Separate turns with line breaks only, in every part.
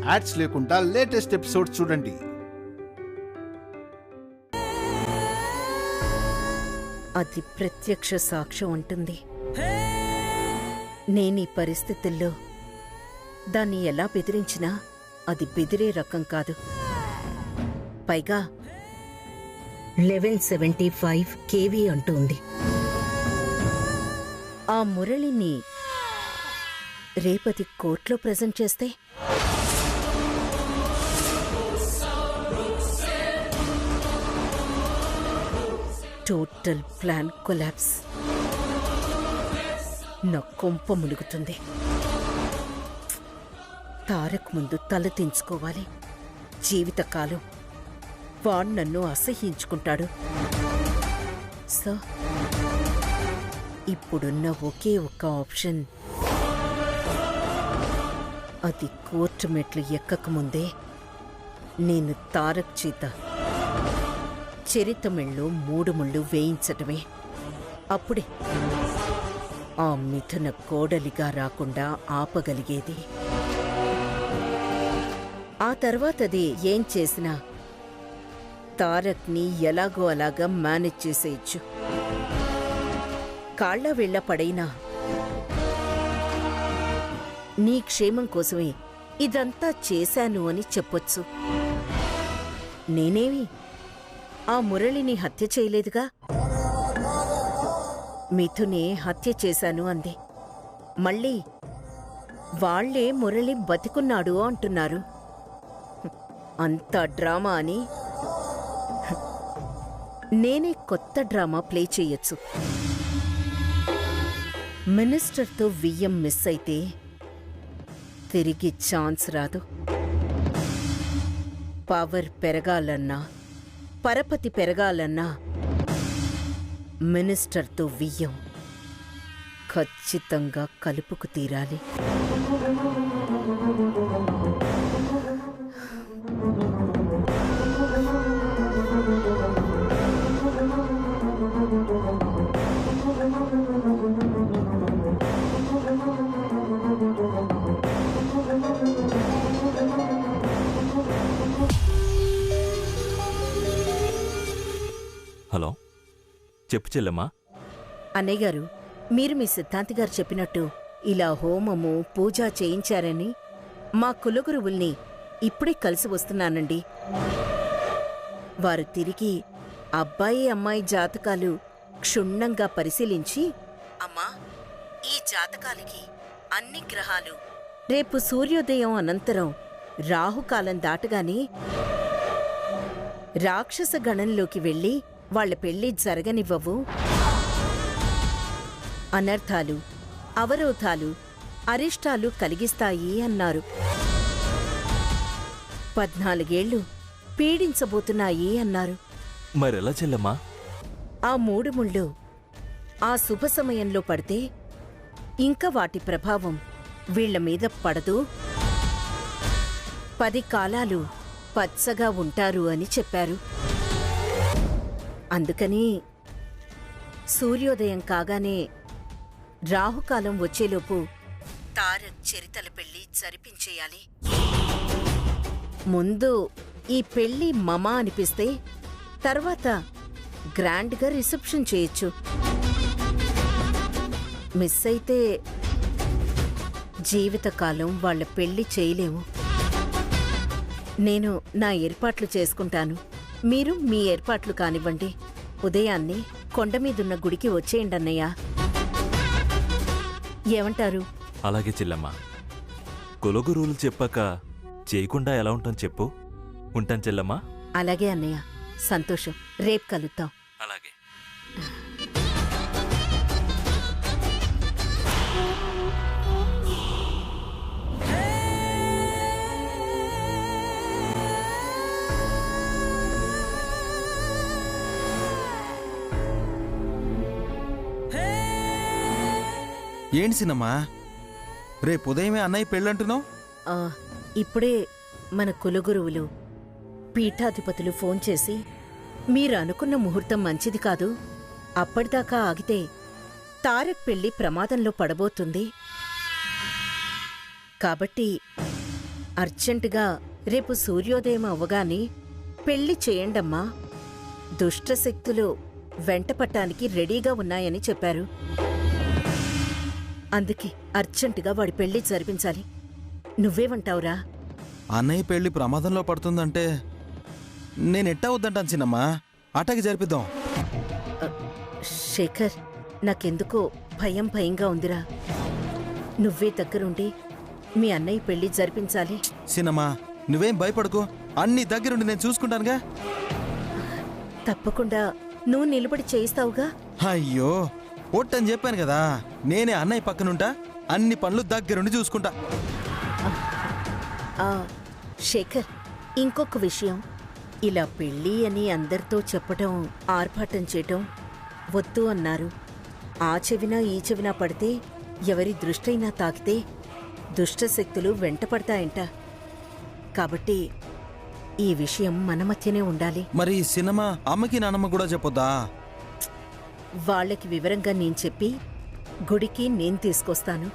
Ads లేకుండా latest episodes చూడండి.
అది ప్రత్యక్ష సాక్ష్యం ఉంటుంది. నేనీ పరిస్థితుల్లో దాన్ని ఎలా బెదిరించినా అది బెదిరే రకం కాదు. పైగా 1175 kV అంటుంది. ఆ మురళిని రేపటి కోర్టులో ప్రెజెంట్ చేస్తే టోటల్ ప్లాన్ కొలాప్స్. నా కొంప ములుగుతుంది. తారక్ ముందు తల దించుకోవాలి. జీవితకాలం వాడు నన్ను అసహ్యించుకుంటాడు. సో ఇప్పుడున్న ఒకే ఒక్క ఆప్షన్, అది కోర్టు మెట్లు ఎక్కకముందే నేను తారక్ చేత చరితమెళ్ళు 3 ముళ్ళు వేయించటమే. అప్పుడే ఆ మిథున కోడలిగా రాకుండా ఆపగలిగేది. ఆ తర్వాతది ఏం చేసినా తారక్ని ఎలాగో అలాగా మేనేజ్ చేసేయచ్చు. కాళ్ళ వేళ్ళ పడైనా నీ క్షేమం కోసమే ఇదంతా చేశాను అని చెప్పొచ్చు. నేనేమి ఆ మురళిని హత్య చేయలేదుగా. మిథునే హత్య చేశాను అంది. మళ్ళీ వాళ్లే మురళి బతికున్నాడు అంటున్నారు. అంత డ్రామా అని నేనే కొత్త డ్రామా ప్లే చెయ్యొచ్చు. మినిస్టర్తో వియ్యం మిస్ అయితే తిరిగి ఛాన్స్ రాదు. పవర్ పెరగాలన్నా, పరపతి పెరగాలన్నా మినిస్టర్తో వియ్యం ఖచ్చితంగా కలుపుకు తీరాలి.
హలో, చెప్పు చెల్లెమ్మా.
అన్నయ్య గారు, మీరు మీ సిద్ధాంతి గారు చెప్పినట్టు ఇలా హోమము పూజ చేయించారని మా కులగురువుల్ని ఇప్పుడే కలిసి వస్తున్నానండి. వారు తిరిగి అబ్బాయి అమ్మాయి జాతకాలు క్షుణ్ణంగా పరిశీలించి, అమ్మా, ఈ జాతకాలకి అన్ని గ్రహాలు రేపు సూర్యోదయం అనంతరం రాహుకాలం దాటగానే రాక్షస గణంలోకి వెళ్ళి వాళ్ల పెళ్లి జరగనివ్వవు, అనర్థాలు, అవరోధాలు, అరిష్టాలు కలిగిస్తాయి అన్నారు. 14 ఏళ్లు పీడించబోతున్నాయి అన్నారు.
మరెలా చెల్లెమ్మా?
ఆ 3 ముళ్ళు ఆ శుభ సమయంలో పడితే ఇంకా వాటి ప్రభావం వీళ్ల మీద పడదు, 10 కాలాలు పచ్చగా ఉంటారు అని చెప్పారు. అందుకని సూర్యోదయం కాగానే రాహుకాలం వచ్చేలోపు తారక్ చరితల పెళ్లి జరిపించేయాలి. ముందు ఈ పెళ్లి మమా అనిపిస్తే తర్వాత గ్రాండ్గా రిసెప్షన్ చేయొచ్చు. మిస్ అయితే జీవితకాలం వాళ్ల పెళ్లి చేయలేము. నేను నా ఏర్పాట్లు చేసుకుంటాను, మీరు మీ ఏర్పాట్లు కానివ్వండి. ఉదయాన్నే కొండమీదున్న గుడికి వచ్చేయండి అన్నయ్య. ఏమంటారు?
అలాగే చెల్లెమ్మా. కులగురువులు చెప్పాక చేయకుండా ఎలా ఉంటాం చెప్పు. ఉంటాను చెల్లెమ్మా.
అలాగే అన్నయ్య, సంతోషం. రేపు కలుద్దాం.
అలాగే.
ఏంటి సినమ్మా, రేపు ఉదయమే అన్నయ్య పెళ్ళంటున్నావు?
ఇప్పుడే మన కులగురువులు పీఠాధిపతులు ఫోన్ చేసి, మీరు అనుకున్న ముహూర్తం మంచిది కాదు, అప్పటిదాకా ఆగితే తారక్ పెళ్లి ప్రమాదంలో పడబోతుంది, కాబట్టి అర్జెంటుగా రేపు సూర్యోదయం అవ్వగానే పెళ్లి చేయండమ్మా. దుష్టశక్తులు వెంటపట్టానికి రెడీగా ఉన్నాయని చెప్పారు. అందుకే అర్జెంటుగా వాడి పెళ్లి జరిపించాలి. నువ్వేమంటావురా?
అన్నయ్య పెళ్లి ప్రమాదంలో పడుతుందంటే నేనెట్టా వద్దంటాను చిన్నమ్మా. అటాకి జరిపిద్దాం.
శేఖర్, నాకెందుకో భయంగా ఉందిరా. నువ్వే దగ్గరుండి మీ అన్నయ్య పెళ్లి జరిపించాలి.
చిన్నమ్మా నువ్వేం భయపడకు, అన్ని దగ్గరుండి నేను చూసుకుంటానుగా.
తప్పకుండా నువ్వు నిలబడి చేయిస్తావుగా.
అయ్యో ఒట్టని చెప్పాను కదా, నేనే అన్నయ్య పక్కనుంటా, అన్ని పనులు దగ్గరుండి చూసుకుంటా.
ఆ శేఖర్, ఇంకొక విషయం. ఇలా పెళ్ళి అని అందరితో చెప్పటం, ఆర్భాటం చేయటం వద్దు అన్నారు. ఆ చెవినా ఈ చెవినా పడితే, ఎవరి దృష్టైనా తాకితే దుష్టశక్తులు వెంటపడతాయంట. కాబట్టి ఈ విషయం మన మధ్యనే ఉండాలి.
మరి సినిమా అమ్మకి నాన్నమ్మ కూడా చెప్పొద్దా?
వాళ్ళకి వివరంగా నేను చెప్పి గుడికి నేను తీసుకొస్తాను.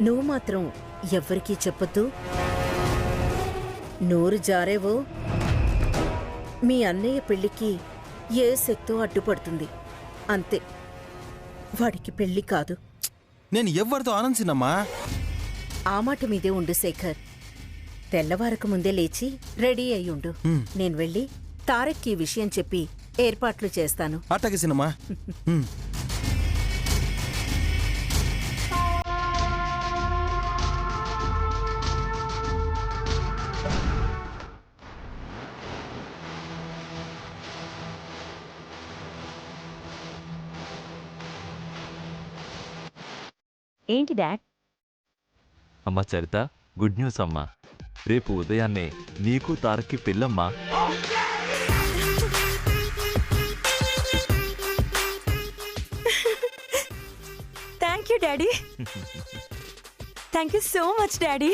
నువ్వు మాత్రం ఎవ్వరికీ చెప్పొద్దు. నోరు జారేవో మీ అన్నయ్య పెళ్లికి ఏ శక్తో అడ్డుపడుతుంది. అంతే, వాడికి పెళ్లి కాదు.
నేను ఎవ్వరితో ఆనంద్ చిన్నమ్మా.
ఆ మాట మీదే ఉండు శేఖర్. తెల్లవారకు ముందే లేచి రెడీ అయ్యుండు. నేను వెళ్ళి తారక్కి ఈ విషయం చెప్పి ఏర్పాట్లు చేస్తాను.
అట్టకి సినిమా.
ఏంటి డాడ్?
అమ్మా చరిత, గుడ్ న్యూస్ అమ్మా. రేపు ఉదయాన్నే నీకు తారక్కి పెళ్ళమ్మా.
Thank you daddy. Thank you so much daddy.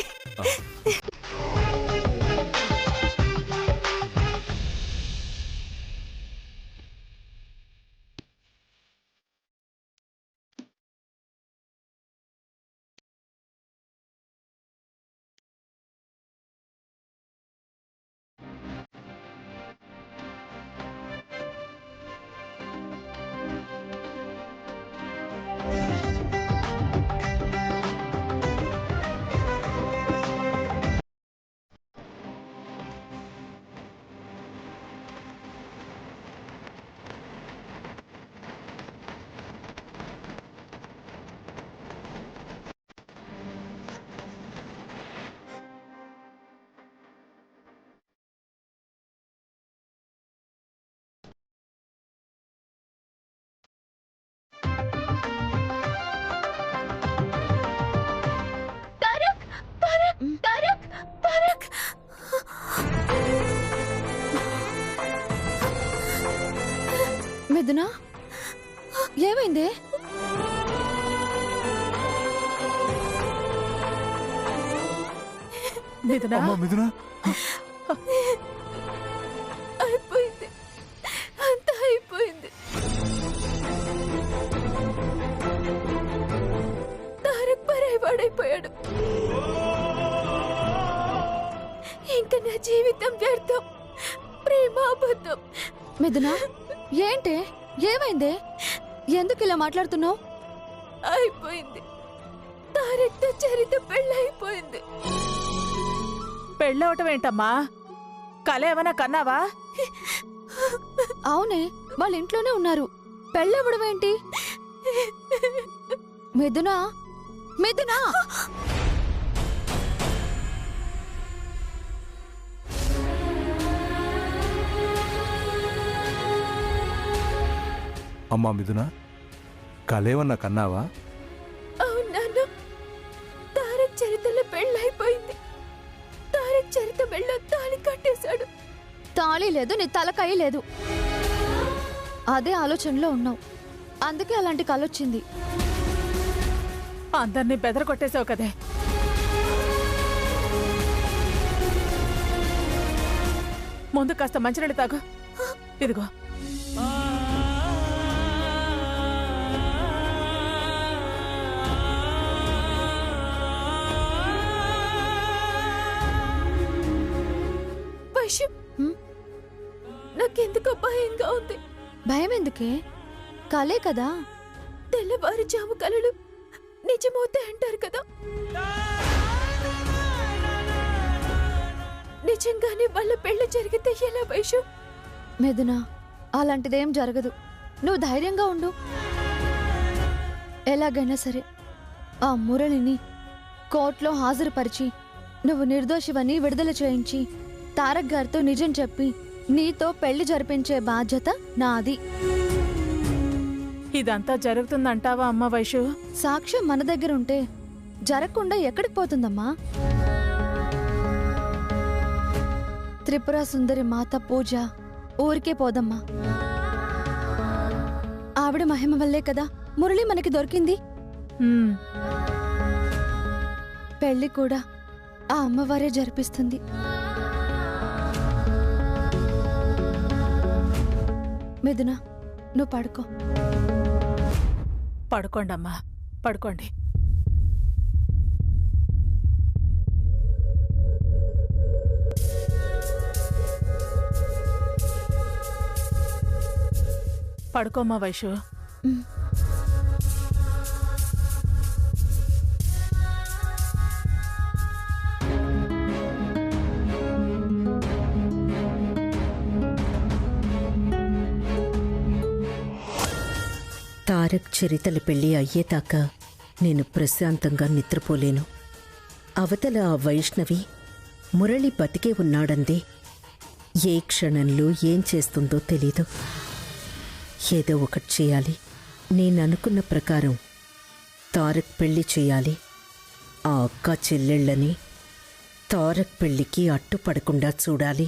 Mithuna, ఏమైంది?
మిథునా, మిథునా,
అయిపోయింది, అంతా అయిపోయింది. తారక్ పరాయివాడైపోయాడు. ఇంకా నా జీవితం వ్యర్థం, ప్రేమ అబద్ధం. మిథునా, ఏంటి? ఏమైంది? ఎందుకు ఇలా మాట్లాడుతున్నావు? అయిపోయింది, తారక్తో చరిత పెళ్ళైపోయింది.
పెళ్ళవటం ఏంటమ్మా? కల ఏమైనా కన్నావా?
అవునే, వాళ్ళ ఇంట్లోనే ఉన్నారు. పెళ్ళవడం ఏంటి? మిథునా, మిథునా!
అమ్మా మిథున, కలేవన్నా కన్నావా?
అవునాన్న, తారక్ చరితలో పెళ్ళైపోయింది. తారక్ చరిత మెళ్ళో తాళి కట్టేశాడు. తాళి లేదు, నీ తలకాయ లేదు. అదే ఆలోచనలో ఉన్నావు, అందుకే అలాంటి కలొచ్చింది.
అందరినీ బెదరగొట్టేశావు కదే. ముందు కాస్త మంచినీళ్ళు తాగు. ఇదిగో.
వైషు, నాకెందుకో భయంగా ఉంది.
భయం ఎందుకే? కలే కదా.
తెల్లవారుజాము కలలు నిజమవుతాయి అంటారు కదా. నిజంగానే వాళ్ళ పెళ్లి జరిగితే ఎలా వైషు?
మిథున, అలాంటిదేం జరగదు. నువ్వు ధైర్యంగా ఉండు. ఎలాగైనా సరే ఆ మురళిని కోర్టులో హాజరుపరిచి నువ్వు నిర్దోషివని విడుదల చేయించి తారక్ గారితో నిజం చెప్పి నీతో పెళ్లి జరిపించే బాధ్యత నాది.
ఇదంతా జరుగుతుందంటావా అమ్మ వైషు?
సాక్ష్యం మన దగ్గర ఉంటే జరగకుండా ఎక్కడికి పోతుందమ్మా? త్రిపుర సుందరి మాత పూజ ఊరికే పోదమ్మా. ఆవిడ మహిమ వల్లే కదా మురళి మనకి దొరికింది.
హ్మ్,
పెళ్లి కూడా ఆ అమ్మవారే జరిపిస్తుంది. మిథున, నువ్వు పడుకో.
పడుకోండమ్మా, పడుకోండి. పడుకోమ్మా వైషు.
తారక్ చరితల పెళ్లి అయ్యేదాకా నేను ప్రశాంతంగా నిద్రపోలేను. అవతల ఆ వైష్ణవి మురళి బతికే ఉన్నాడందే. ఏ క్షణంలో ఏం చేస్తుందో తెలీదు. ఏదో ఒకటి చేయాలి. నేననుకున్న ప్రకారం తారక్ పెళ్లి చేయాలి. ఆ అక్క చెల్లెళ్ళని తారక్ పెళ్లికి అడ్డుపడకుండా చూడాలి.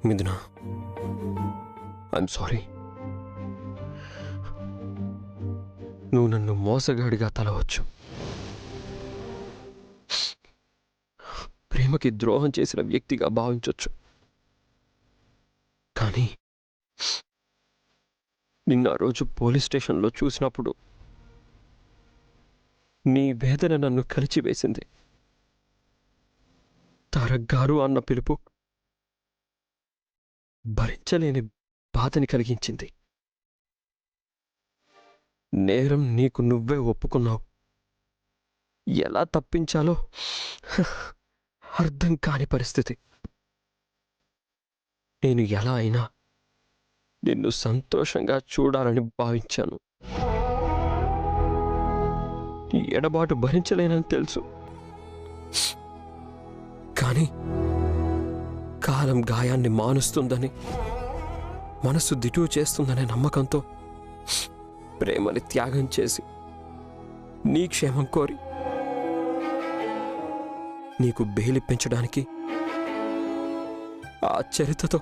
మిథున, ఐఎమ్ సారీ. నువ్వు నన్ను మోసగాడిగా తలవచ్చు, ప్రేమకి ద్రోహం చేసిన వ్యక్తిగా భావించవచ్చు. కానీ నిన్న ఆ రోజు పోలీస్ స్టేషన్లో చూసినప్పుడు నీ వేదన నన్ను కలిచివేసింది. తారక్ గారు అన్న పిలుపు భరించలేని బాధని కలిగించింది. నేరం నీకు నువ్వే ఒప్పుకున్నావు. ఎలా తప్పించాలో అర్థం కాని పరిస్థితి. నేను ఎలా అయినా నిన్ను సంతోషంగా చూడాలని భావించాను. ఈ ఎడబాటు భరించలేనని తెలుసు. కానీ కాలం గాయాన్ని మానుస్తుందని, మనసు దిటువు చేస్తుందనే నమ్మకంతో ప్రేమని త్యాగం చేసి నీ క్షేమం కోరి నీకు బేలిప్పించడానికి ఆ చరితతో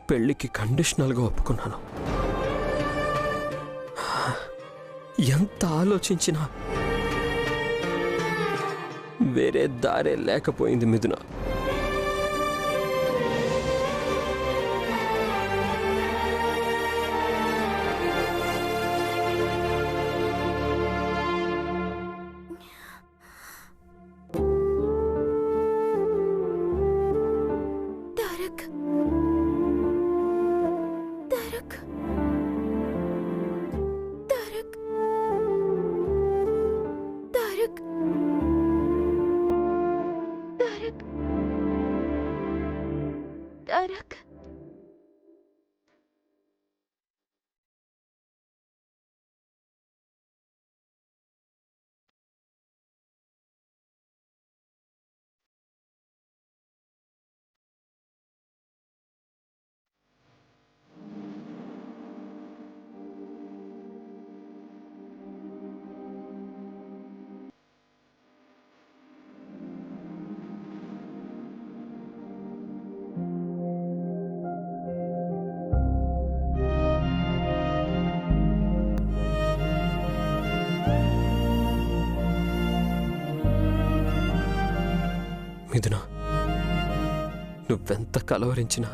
పెళ్లికి కండిషనల్గా ఒప్పుకున్నాను. ఎంత ఆలోచించినా వేరే దారే లేకపోయింది మిథున.
తారక్ తారక్ తారక్ తారక్ తారక్ తారక్
మిథున, నువ్వెంత కలవరించినా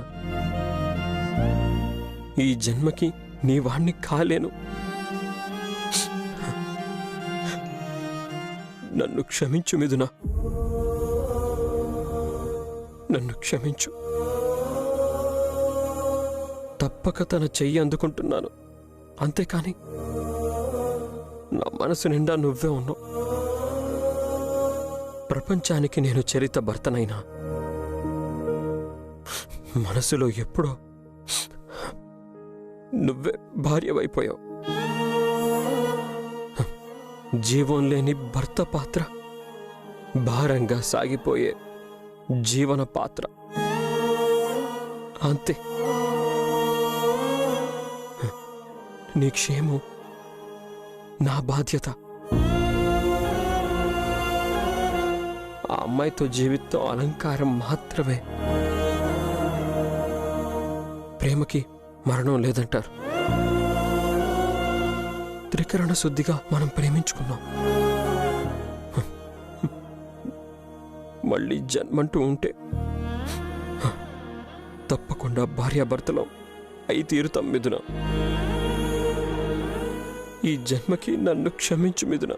ఈ జన్మకి నీ వాణ్ణి కాలేను. నన్ను క్షమించు మిథున, నన్ను క్షమించు. తప్పక తన చెయ్యి అందుకుంటున్నాను, అంతేకాని నా మనసు నిండా నువ్వే ఉన్నావు. ప్రపంచానికి నేను చరిత భర్తనైనా మనసులో ఎప్పుడో నువ్వే భార్యవైపోయావు. జీవం లేని భర్త పాత్ర భారంగా సాగిపోయే జీవన పాత్ర, అంతే. నీ క్షేమం నా బాధ్యత. ఆ అమ్మాయితో జీవితం అలంకారం మాత్రమే. ప్రేమకి మరణం లేదంటారు. త్రికరణ శుద్ధిగా మనం ప్రేమించుకున్నాం. మళ్ళీ జన్మంటూ ఉంటే తప్పకుండా భార్యాభర్తలం అయి తీరుతాం మిథున. ఈ జన్మకి నన్ను క్షమించు మిథున.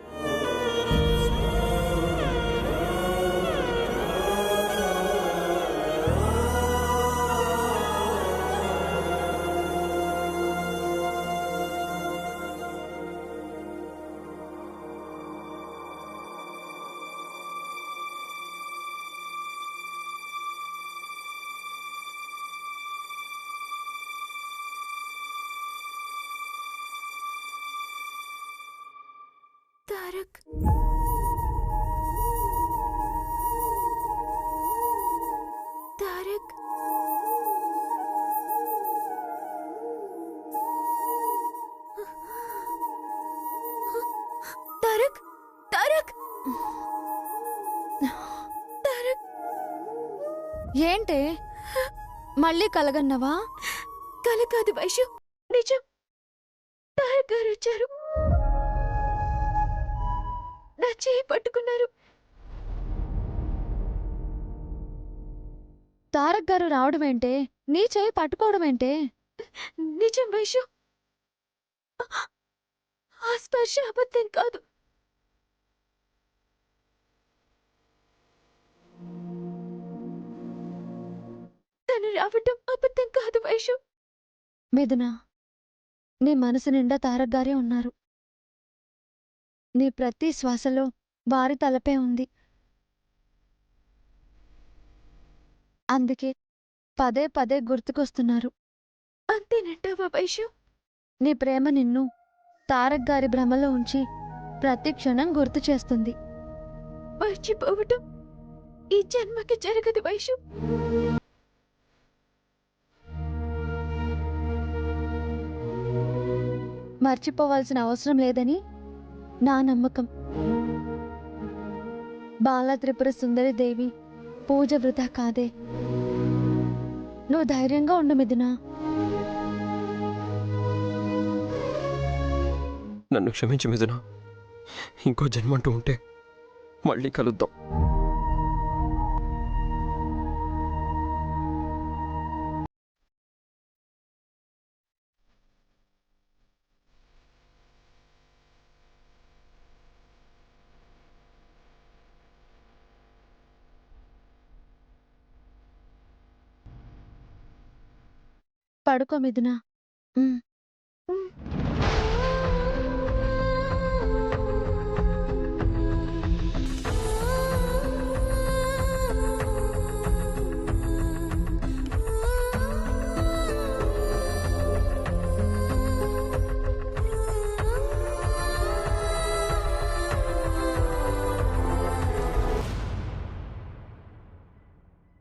తారక్ తారక్ తారక్ తారక్ తారక్
ఏంటే మళ్ళీ కలగన్నవా?
కల కాదు వైషు, నిజం. తారక్ గారు వచ్చారు, నా చేయి పట్టుకున్నారు.
తారక్ గారు రావడమేంటే, నీ చేయి పట్టుకోవడమేంటే?
నిజం వైషు, ఆ స్పర్శ అబద్ధం కాదు. తను రావటం అబద్ధం కాదు వైషు.
మిథున, నీ మనసు నిండా తారక్ గారే ఉన్నారు. నీ ప్రతి శ్వాసలో వారి తలపే ఉంది. అందుకే పదే పదే గుర్తుకొస్తున్నారు.
అంతేనంటావా వైషు?
నీ ప్రేమ నిన్ను తారక్ గారి భ్రమలో ఉంచి ప్రతి క్షణం గుర్తు చేస్తుంది.
మర్చిపోవటం ఈ జన్మకి జరగదు వైషు.
మర్చిపోవాల్సిన అవసరం లేదని నా నమ్మకం. బాల త్రిపుర సుందరి దేవి పూజ వృధా కాదే. నువ్వు ధైర్యంగా ఉండు మిథునా.
నన్ను క్షమించు మిథున. ఇంకో జన్మంటూ ఉంటే మళ్ళీ కలుద్దాం.
పడుకో మిథునా.
ఉమ్.